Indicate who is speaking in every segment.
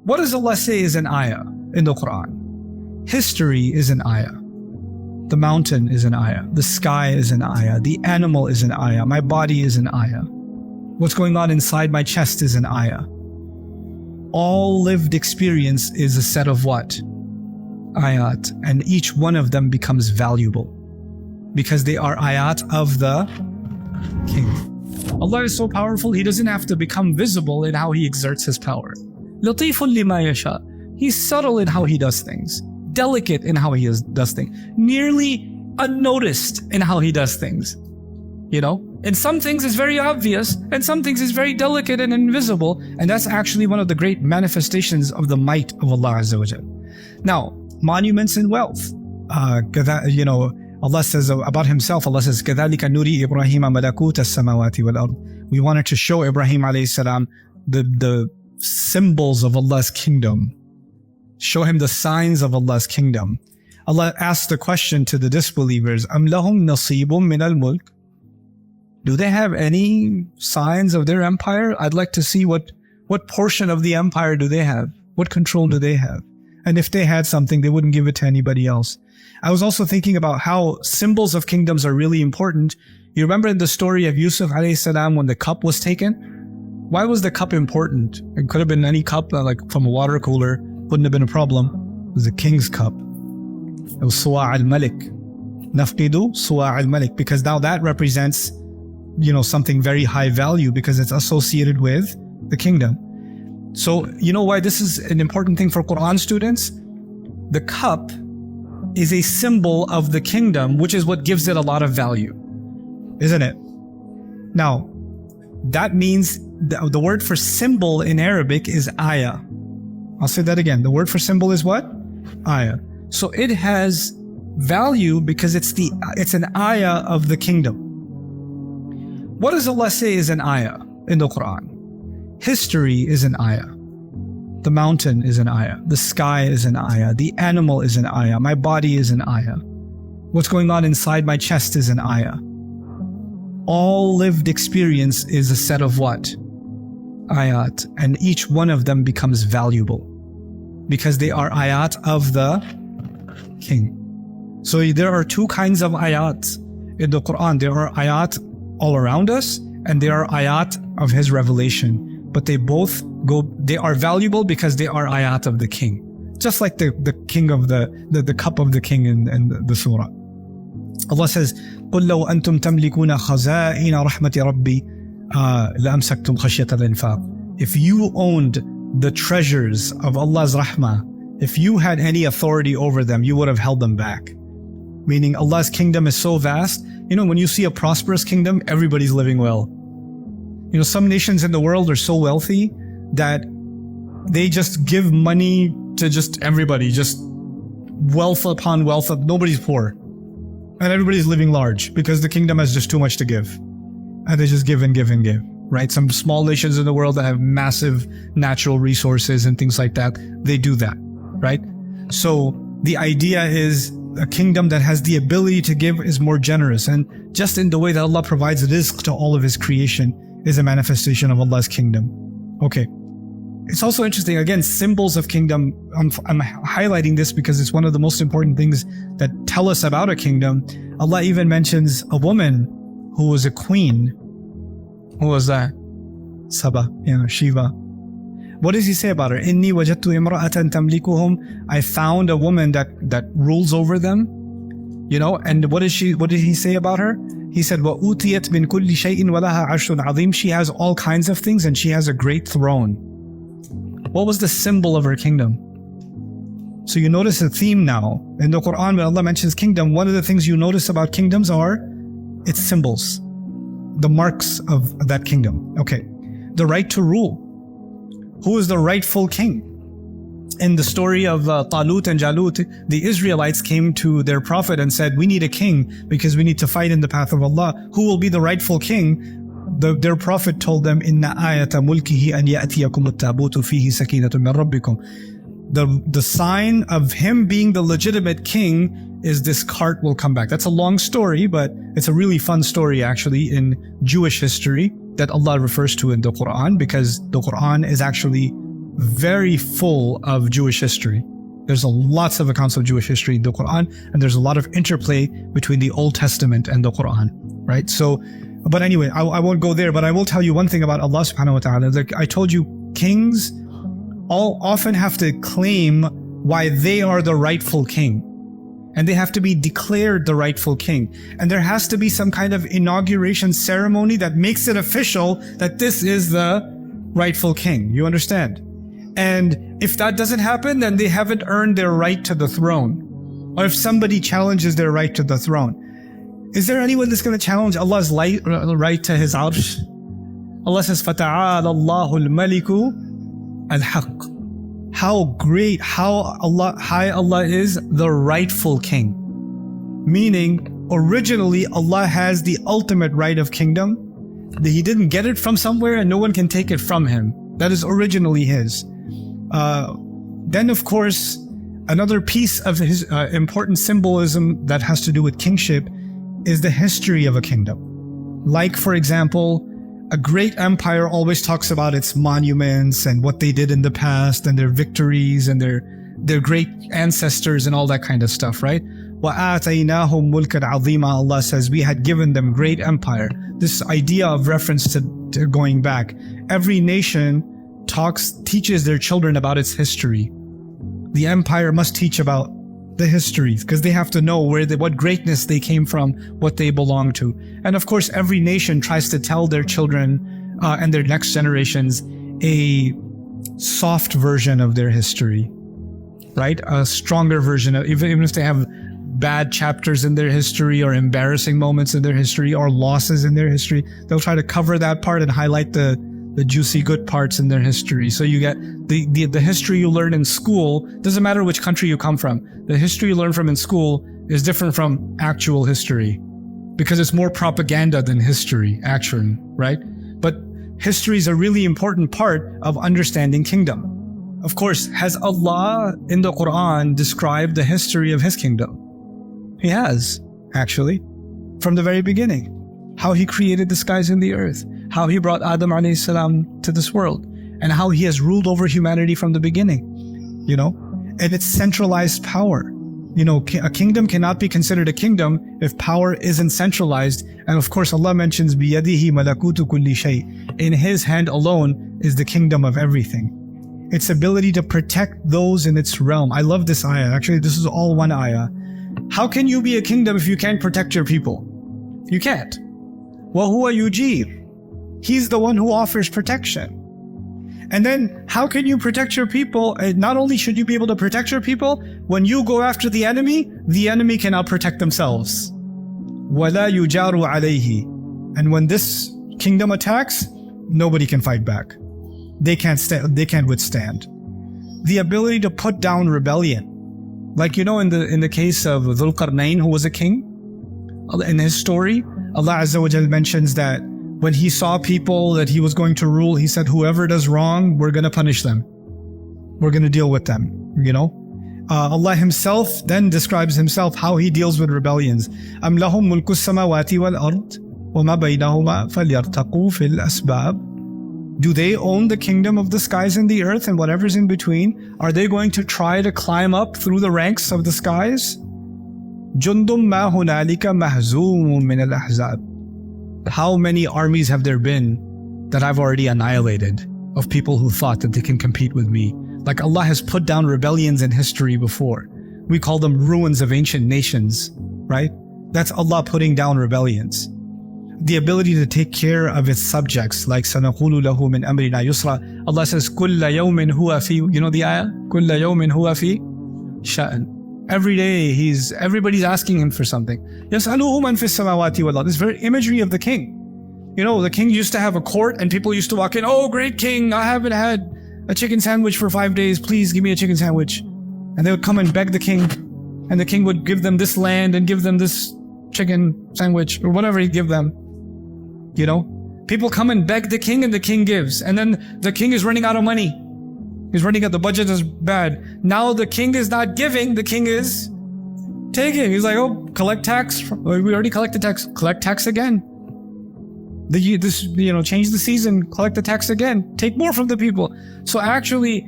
Speaker 1: What does Allah say is an ayah in the Quran? History is an ayah. The mountain is an ayah. The sky is an ayah. The animal is an ayah. My body is an ayah. What's going on inside my chest is an ayah. All lived experience is a set of what? Ayat. And each one of them becomes valuable because they are ayat of the King. Allah is so powerful, He doesn't have to become visible in how He exerts His power. Latifun lima yasha. He's subtle in how He does things. Delicate in how He does things. Nearly unnoticed in how He does things. You know? And some things is very obvious, and some things is very delicate and invisible, and that's actually one of the great manifestations of the might of Allah Azza wa Jal. Now, monuments and wealth. You know, Allah says about Himself, Allah says, كَذَلِكَ نُرِي إِبْرَاهِيمَ مَلَكُوتَ السَّمَاوَاتِ وَالْأَرْضِ. We wanted to show Ibrahim alayhi salam the symbols of Allah's kingdom. Show him the signs of Allah's kingdom. Allah asked the question to the disbelievers, أَمْ لَهُمْ نَصِيبٌ مِّنَ الْمُلْكِ. Do they have any signs of their empire? I'd like to see what portion of the empire do they have? What control do they have? And if they had something, they wouldn't give it to anybody else. I was also thinking about how symbols of kingdoms are really important. You remember in the story of Yusuf alayhi salam when the cup was taken? Why was the cup important? It could have been any cup, like from a water cooler. Wouldn't have been a problem. It was a king's cup. It was Suwa' al-Malik. Nafqidu Suwa' al-Malik. Because now that represents, you know, something very high value because it's associated with the kingdom. So, you know why this is an important thing for Quran students? The cup is a symbol of the kingdom, which is what gives it a lot of value. Isn't it? Now, that means the word for symbol in Arabic is ayah. I'll say that again. The word for symbol is what? Ayah. So it has value because it's an ayah of the kingdom. What does Allah say is an ayah in the Quran? History is an ayah. The mountain is an ayah. The sky is an ayah. The animal is an ayah. My body is an ayah. What's going on inside my chest is an ayah. All lived experience is a set of what? Ayat. And each one of them becomes valuable because they are ayat of the King. So there are two kinds of ayat in the Quran. There are ayat all around us, and there are ayat of His revelation. But they are valuable because they are ayat of the King. Just like the king of the cup of the King in the surah. Allah says, قُلْ لَوْ أَنْتُمْ تَمْلِكُونَ خَزَائِنَ رَحْمَةِ رَبِّي لَأَمْسَكْتُمْ خَشْيَةَ الْإِنفَاقِ. If you owned the treasures of Allah's rahmah, if you had any authority over them, you would have held them back. Meaning Allah's kingdom is so vast. You know, when you see a prosperous kingdom, everybody's living well. You know, some nations in the world are so wealthy that they just give money to just everybody, just wealth upon wealth. Nobody's poor. And everybody's living large because the kingdom has just too much to give. And they just give and give and give, right? Some small nations in the world that have massive natural resources and things like that, they do that, right? So the idea is a kingdom that has the ability to give is more generous. And just in the way that Allah provides rizq to all of His creation is a manifestation of Allah's kingdom. Okay. It's also interesting, again, symbols of kingdom. I'm highlighting this because it's one of the most important things that tell us about a kingdom. Allah even mentions a woman who was a queen. Who was that? Saba, Shiva. What does He say about her? Inni wajadtu imra'atan tamlikuhum. I found a woman that rules over them. You know, and what did He say about her? He said, وَأُوتِيَتْ مِنْ كُلِّ شَيْءٍ وَلَهَا عَرْشٌ عَظِيمٌ. She has all kinds of things and she has a great throne. What was the symbol of her kingdom? So you notice a theme now. In the Quran, when Allah mentions kingdom, one of the things you notice about kingdoms are its symbols, the marks of that kingdom. Okay. The right to rule. Who is the rightful king? In the story of Talut and Jalut, the Israelites came to their prophet and said, we need a king because we need to fight in the path of Allah. Who will be the rightful king? Their prophet told them, Inna ayata mulkihi an ya'tiyakum at-tabutu fihi sakinatun min rabbikum. The sign of him being the legitimate king is this cart will come back. That's a long story, but it's a really fun story actually in Jewish history that Allah refers to in the Quran, because the Quran is actually very full of Jewish history. There's lots of accounts of Jewish history in the Quran, and there's a lot of interplay between the Old Testament and the Quran, right? So, but anyway, I won't go there, but I will tell you one thing about Allah subhanahu wa ta'ala. Like I told you, kings all often have to claim why they are the rightful king. And they have to be declared the rightful king. And there has to be some kind of inauguration ceremony that makes it official that this is the rightful king. You understand? And if that doesn't happen, then they haven't earned their right to the throne. Or if somebody challenges their right to the throne. Is there anyone that's going to challenge Allah's right to His arsh? Allah says, فَتَعَالَ اللَّهُ الْمَلِكُ الْحَقِّ. How great, how high Allah is, the rightful king. Meaning, originally Allah has the ultimate right of kingdom. He didn't get it from somewhere and no one can take it from Him. That is originally His. Then of course, another piece of His important symbolism that has to do with kingship is the history of a kingdom. Like for example, a great empire always talks about its monuments and what they did in the past and their victories and their great ancestors and all that kind of stuff, right? وَآتَيْنَاهُمْ مُلْكًا عَظِيمًا. Allah says, we had given them great empire. This idea of reference to going back. Every nation teaches their children about its history. The empire must teach about the histories because they have to know what greatness they came from, what they belong to. And of course, every nation tries to tell their children and their next generations a soft version of their history, right? A stronger version of, even if they have bad chapters in their history or embarrassing moments in their history or losses in their history, they'll try to cover that part and highlight the juicy good parts in their history. So you get the history you learn in school, doesn't matter which country you come from, the history you learn from in school is different from actual history because it's more propaganda than history, action, right? But history is a really important part of understanding kingdom. Of course, has Allah in the Quran described the history of His kingdom? He has, actually, from the very beginning. How He created the skies and the earth, how He brought Adam alayhi salam to this world, and how He has ruled over humanity from the beginning, and its centralized power. A kingdom cannot be considered a kingdom if power isn't centralized. And of course, Allah mentions بِيَدِهِ مَلَكُوتُ كُلِّ شَيْءٍ. In His hand alone is the kingdom of everything. Its ability to protect those in its realm. I love this ayah. Actually, this is all one ayah. How can you be a kingdom if you can't protect your people? You can't. وَهُوَ يُجِيرُ. He's the one who offers protection. And then how can you protect your people? Not only should you be able to protect your people, when you go after the enemy cannot protect themselves. وَلَا يُجَارُ عَلَيْهِ. And when this kingdom attacks, nobody can fight back. They can't withstand. The ability to put down rebellion. Like in the case of Dhul Qarnayn, who was a king, in his story, Allah Azza wa Jal mentions that when he saw people that he was going to rule, he said, whoever does wrong, we're going to punish them. We're going to deal with them, Allah Himself then describes Himself how He deals with rebellions. أَمْ لَهُمْ مُلْكُ السَّمَاوَاتِ وَالْأَرْضِ وَمَا بَيْنَهُمَا فَلْيَرْتَقُوا فِي الْأَسْبَابِ. Do they own the kingdom of the skies and the earth and whatever's in between? Are they going to try to climb up through the ranks of the skies? جُنْدٌ مَا هُنَالِكَ مَهْزُومٌ مِنَ الْأَحْزَابِ. How many armies have there been that I've already annihilated of people who thought that they can compete with me? Like Allah has put down rebellions in history before. We call them ruins of ancient nations, right? That's Allah putting down rebellions. The ability to take care of its subjects, like سَنَقُولُ لَهُ مِنْ أَمْرِنَا يُسْرًا. Allah says, كُلَّ يَوْمٍ هُوَ فِي, the ayah? كُلَّ يَوْمٍ هُوَ فِي شَأْنٍ. Every day everybody's asking Him for something. يَسْأَلُهُ مَنْ فِي السَّمَاوَاتِ وَالْأَرْضِ. This very imagery of the king. The king used to have a court and people used to walk in, oh great king, I haven't had a chicken sandwich for 5 days, please give me a chicken sandwich. And they would come and beg the king, and the king would give them this land and give them this chicken sandwich or whatever He'd give them. People come and beg the king and the king gives, and then the king is running out of money. He's running out, the budget is bad. Now the king is not giving, the king is taking. He's like, oh, collect tax. We already collected tax. Collect tax again. Change the season, collect the tax again, take more from the people. So actually,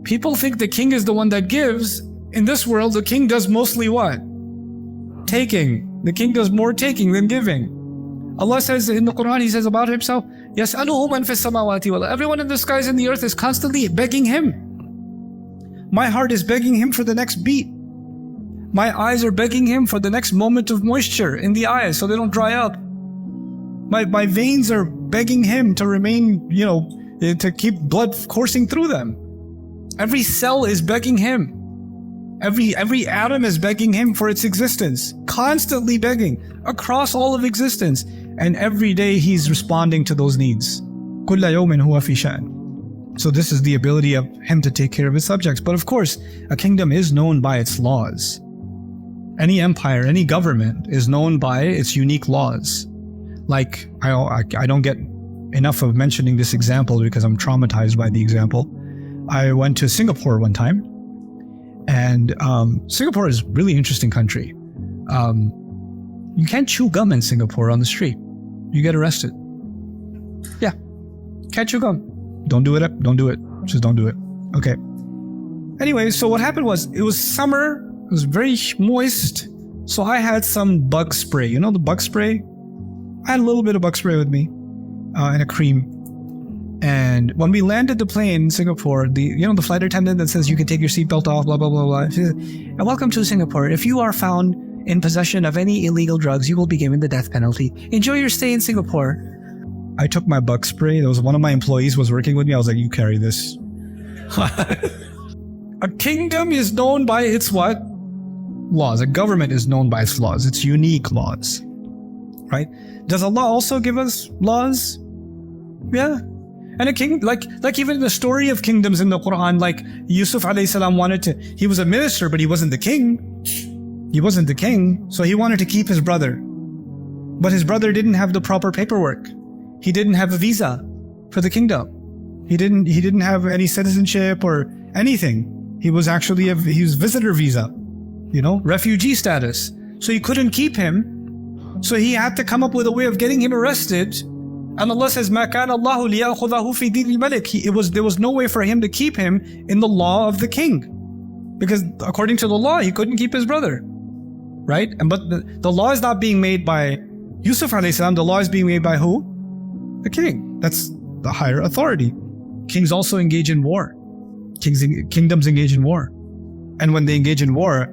Speaker 1: people think the king is the one that gives. In this world, the king does mostly what? Taking. The king does more taking than giving. Allah says in the Quran, He says about Himself, يَسْأَلُهُ مَنْ فِي السَّمَاوَاتِ وَالْأَرْضِ. Everyone in the skies and the earth is constantly begging Him. My heart is begging Him for the next beat. My eyes are begging Him for the next moment of moisture in the eyes so they don't dry up. My veins are begging Him to remain, to keep blood coursing through them. Every cell is begging Him. Every atom is begging Him for its existence. Constantly begging across all of existence. And every day He's responding to those needs. كُلَّ يَوْمٍ هُوَ فِي شَأْنٍ. So this is the ability of Him to take care of His subjects. But of course, a kingdom is known by its laws. Any empire, any government is known by its unique laws. Like, I don't get enough of mentioning this example because I'm traumatized by the example. I went to Singapore one time, and Singapore is a really interesting country. You can't chew gum in Singapore on the street. You get arrested. Yeah, can't chew gum. Don't do it. Don't do it. Just don't do it. Okay. Anyway, so what happened was, it was summer. It was very moist. So I had some bug spray. You know the bug spray? I had a little bit of bug spray with me and a cream. And when we landed the plane in Singapore, the flight attendant that says you can take your seatbelt off, blah, blah, blah, blah. She said, and welcome to Singapore. If you are found in possession of any illegal drugs, you will be given the death penalty. Enjoy your stay in Singapore. I took my bug spray. There was one of my employees was working with me. I was like, you carry this. A kingdom is known by its what? Laws. A government is known by its laws. Its unique laws. Right? Does Allah also give us laws? Yeah. And a king, like even the story of kingdoms in the Quran, like Yusuf alayhi salam he was a minister, but he wasn't the king. He wasn't the king, so he wanted to keep his brother. But his brother didn't have the proper paperwork. He didn't have a visa for the kingdom. He didn't have any citizenship or anything. He was actually he was visitor visa, refugee status. So he couldn't keep him. So he had to come up with a way of getting him arrested. And Allah says, مَا كَانَ اللَّهُ لِيَأْخُذَهُ فِي دِينِ الْمَلِكِ. There was no way for Him to keep him in the law of the king. Because according to the law, he couldn't keep his brother. Right? But the law is not being made by Yusuf alayhi salam. The law is being made by who? The king. That's the higher authority. Kings also engage in war. Kingdoms engage in war. And when they engage in war,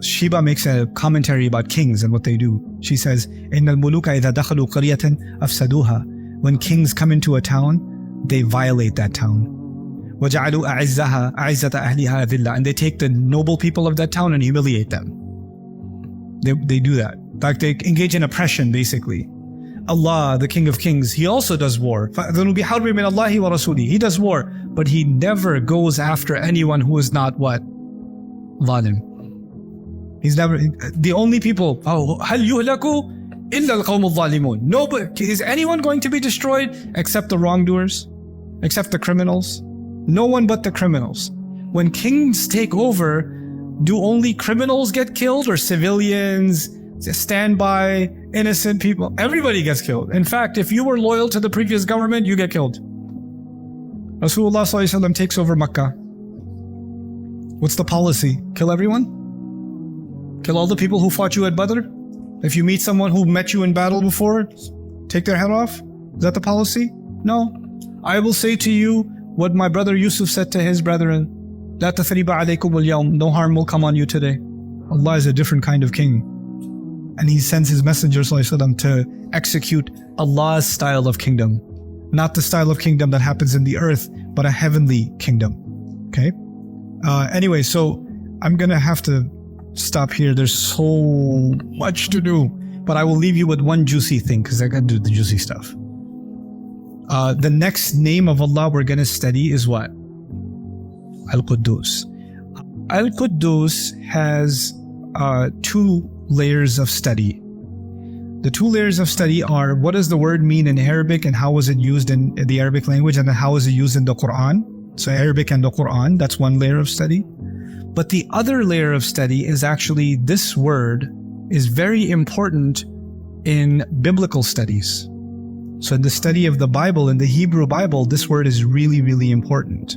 Speaker 1: Sheba makes a commentary about kings and what they do. She says, إِنَّ الْمُلُوكَ إِذَا دَخَلُوا قَرْيَةً أَفْسَدُوهَا. When kings come into a town, they violate that town. وَجَعَلُوا أَعِزَّةَ أَهْلِهَا ذِلَّةً. And they take the noble people of that town and humiliate them. They do that. In fact, they engage in oppression, basically. Allah, the King of Kings, He also does war. فَأَذَنُوا بِحَرْبٍ مِّنَ اللَّهِ وَرَسُولِهِ. He does war, but He never goes after anyone who is not what? Zalim. He's never, the only people, هَلْ يُهْلَكُوا إِلَّا الْقَوْمُ الظَّالِمُونَ. Nobody, is anyone going to be destroyed except the wrongdoers? Except the criminals? No one but the criminals. When kings take over, do only criminals get killed or civilians, standby, innocent people? Everybody gets killed. In fact, if you were loyal to the previous government, you get killed. Rasulullah ﷺ takes over Makkah. What's the policy? Kill everyone? Kill all the people who fought you at Badr? If you meet someone who met you in battle before, take their head off? Is that the policy? No. I will say to you what my brother Yusuf said to his brethren. لَا تَثْرِيبَ عَلَيْكُمُ الْيَوْمِ. No harm will come on you today. Allah is a different kind of king. And He sends His Messenger ﷺ to execute Allah's style of kingdom. Not the style of kingdom that happens in the earth, but a heavenly kingdom. Okay? Anyway, so I'm going to have to stop here. There's so much to do, but I will leave you with one juicy thing because I got to do the juicy stuff. The next name of Allah we're going to study is what? Al-Quddus. Al-Quddus has two layers of study. The two layers of study are, what does the word mean in Arabic and how is it used in the Arabic language, and then how is it used in the Quran? So Arabic and the Quran, that's one layer of study. But the other layer of study is actually, this word is very important in biblical studies. So in the study of the Bible, in the Hebrew Bible, this word is really, really important.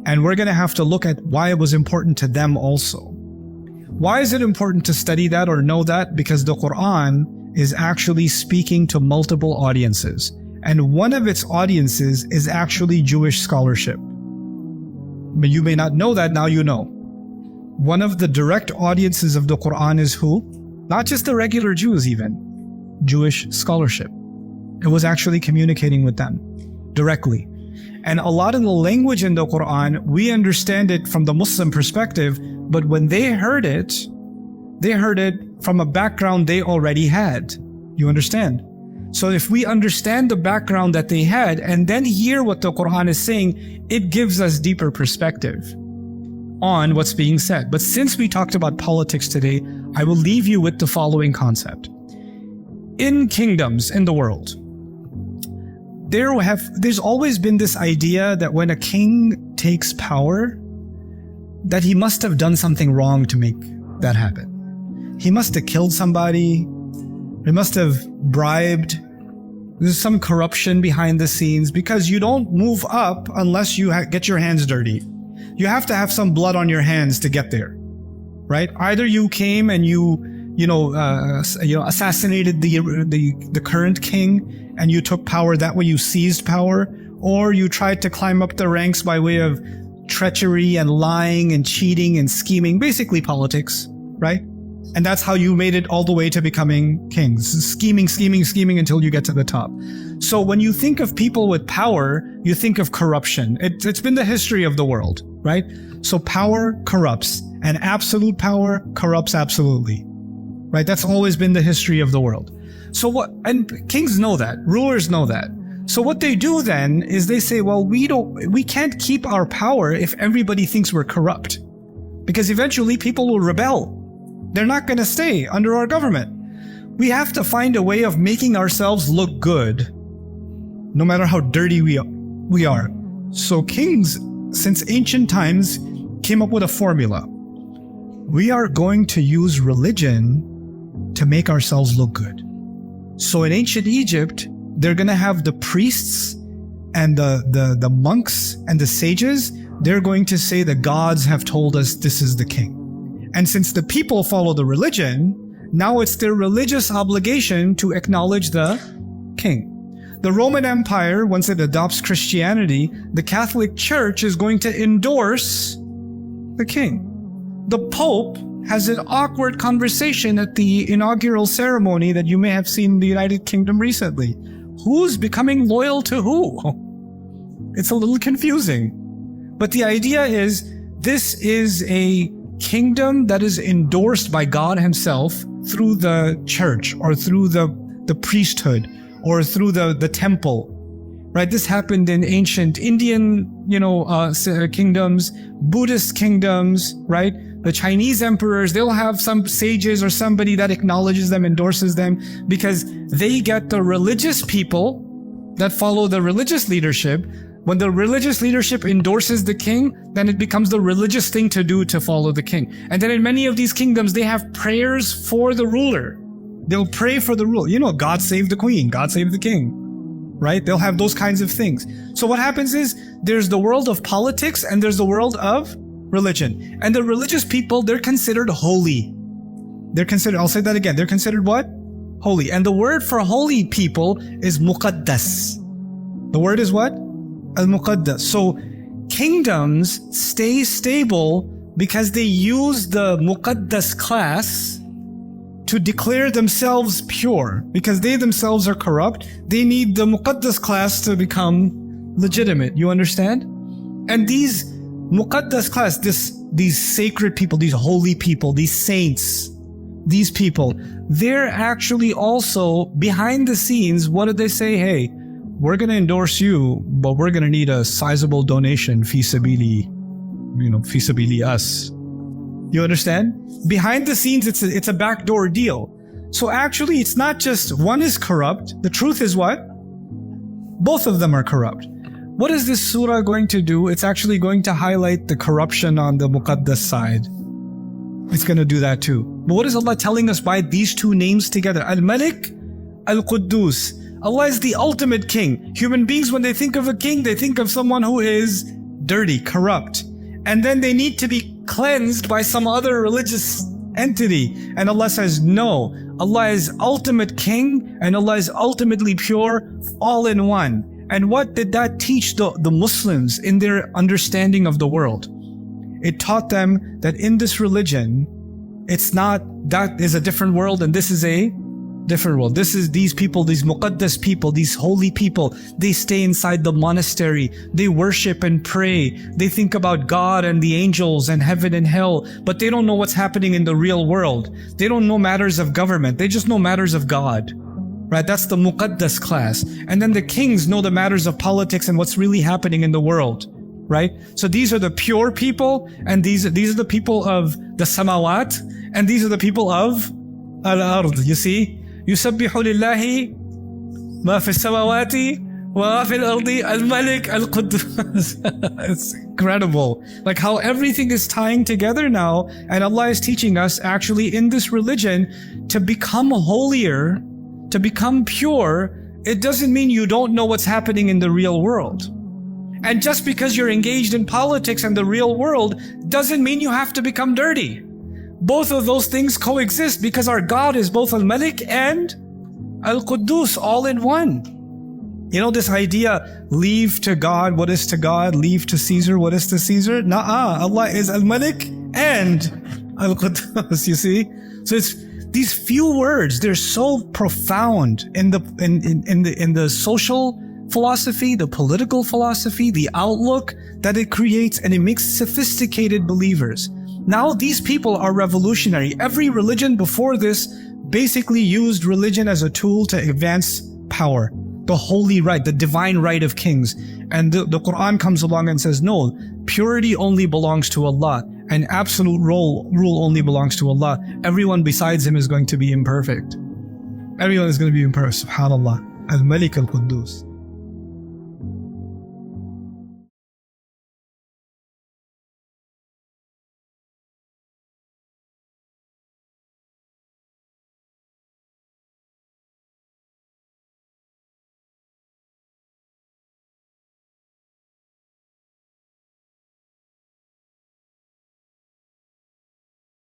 Speaker 1: And we're going to have to look at why it was important to them also. Why is it important to study that or know that? Because the Quran is actually speaking to multiple audiences. And one of its audiences is actually Jewish scholarship. But you may not know that, now you know. One of the direct audiences of the Quran is who? Not just the regular Jews even. Jewish scholarship. It was actually communicating with them directly. And a lot of the language in the Quran, we understand it from the Muslim perspective, but when they heard it from a background they already had. You understand? So if we understand the background that they had and then hear what the Quran is saying, it gives us deeper perspective on what's being said. But since we talked about politics today, I will leave you with the following concept. In kingdoms in the world, there's always been this idea that when a king takes power, that he must have done something wrong to make that happen. He must have killed somebody. He must have bribed. There's some corruption behind the scenes, because you don't move up unless you get your hands dirty. You have to have some blood on your hands to get there, right? Either you came and you assassinated the current king and you took power, that way you seized power, or you tried to climb up the ranks by way of treachery and lying and cheating and scheming, basically politics, right? And that's how you made it all the way to becoming kings, scheming until you get to the top. So when you think of people with power, you think of corruption. It's been the history of the world, right? So power corrupts, and absolute power corrupts absolutely. Right? That's always been the history of the world. So and kings know that, rulers know that. So what they do then is they say, well, we can't keep our power if everybody thinks we're corrupt. Because eventually people will rebel. They're not going to stay under our government. We have to find a way of making ourselves look good, no matter how dirty we are. So kings, since ancient times, came up with a formula. We are going to use religion to make ourselves look good. So in ancient Egypt, they're going to have the priests and the monks and the sages. They're going to say the gods have told us this is the king. And since the people follow the religion, now it's their religious obligation to acknowledge the king. The Roman Empire, once it adopts Christianity, the Catholic Church is going to endorse the king. The Pope has an awkward conversation at the inaugural ceremony that you may have seen in the United Kingdom recently. Who's becoming loyal to who? It's a little confusing. But the idea is, this is a kingdom that is endorsed by God himself through the church or through the priesthood or through the temple. Right? This happened in ancient Indian, kingdoms, Buddhist kingdoms, right? The Chinese emperors, they'll have some sages or somebody that acknowledges them, endorses them, because they get the religious people that follow the religious leadership. When the religious leadership endorses the king, then it becomes the religious thing to do to follow the king. And then in many of these kingdoms, they have prayers for the ruler. They'll pray for the ruler. God save the queen, God save the king, right? They'll have those kinds of things. So what happens is, there's the world of politics and there's the world of religion. And the religious people, they're considered holy. I'll say that again. They're considered what? Holy. And the word for holy people is muqaddas. The word is what? Al-muqaddas. So kingdoms stay stable because they use the muqaddas class to declare themselves pure. Because they themselves are corrupt, they need the muqaddas class to become legitimate. You understand? And these Muqaddas class, these sacred people, these holy people, these saints, these people, they're actually also behind the scenes. What did they say? Hey, we're going to endorse you, but we're going to need a sizable donation, fi sabili, fi sabili us. You understand? Behind the scenes, it's a backdoor deal. So actually, it's not just one is corrupt. The truth is what? Both of them are corrupt. What is this surah going to do? It's actually going to highlight the corruption on the Muqaddas side. It's going to do that too. But what is Allah telling us by these two names together? Al-Malik, Al-Quddus. Allah is the ultimate king. Human beings, when they think of a king, they think of someone who is dirty, corrupt. And then they need to be cleansed by some other religious entity. And Allah says, no, Allah is ultimate king and Allah is ultimately pure, all in one. And what did that teach the Muslims in their understanding of the world? It taught them that in this religion, it's not, that is a different world and this is a different world. This is these people, these muqaddas people, these holy people, they stay inside the monastery, they worship and pray, they think about God and the angels and heaven and hell, but they don't know what's happening in the real world. They don't know matters of government, they just know matters of God. Right? That's the muqaddas class. And then the kings know the matters of politics and what's really happening in the world. Right? So these are the pure people, and these are the people of the samawat, and these are the people of al-ard. You see? يُسَبِّحُ لِلَّهِ مَا فِي السَّمَوَاتِ وَمَا فِي الْأَرْضِ الْمَلِكِ الْقُدُّوسِ. It's incredible. Like how everything is tying together now, and Allah is teaching us actually in this religion to become holier, to become pure. It doesn't mean you don't know what's happening in the real world. And just because you're engaged in politics and the real world doesn't mean you have to become dirty. Both of those things coexist because our God is both Al-Malik and Al-Quddus, all in one. You know this idea, leave to God what is to God, leave to Caesar what is to Caesar? Nuh-uh, Allah is Al-Malik and Al-Quddus, you see? So it's these few words, they're so profound in the social philosophy, the political philosophy, the outlook that it creates, and it makes sophisticated believers. Now these people are revolutionary. Every religion before this basically used religion as a tool to advance power, the holy right, the divine right of kings. And the Quran comes along and says, no, purity only belongs to Allah, and absolute rule only belongs to Allah. Everyone besides him is going to be imperfect. Everyone is going to be imperfect. Subhanallah. Al-Malik al-Quddus.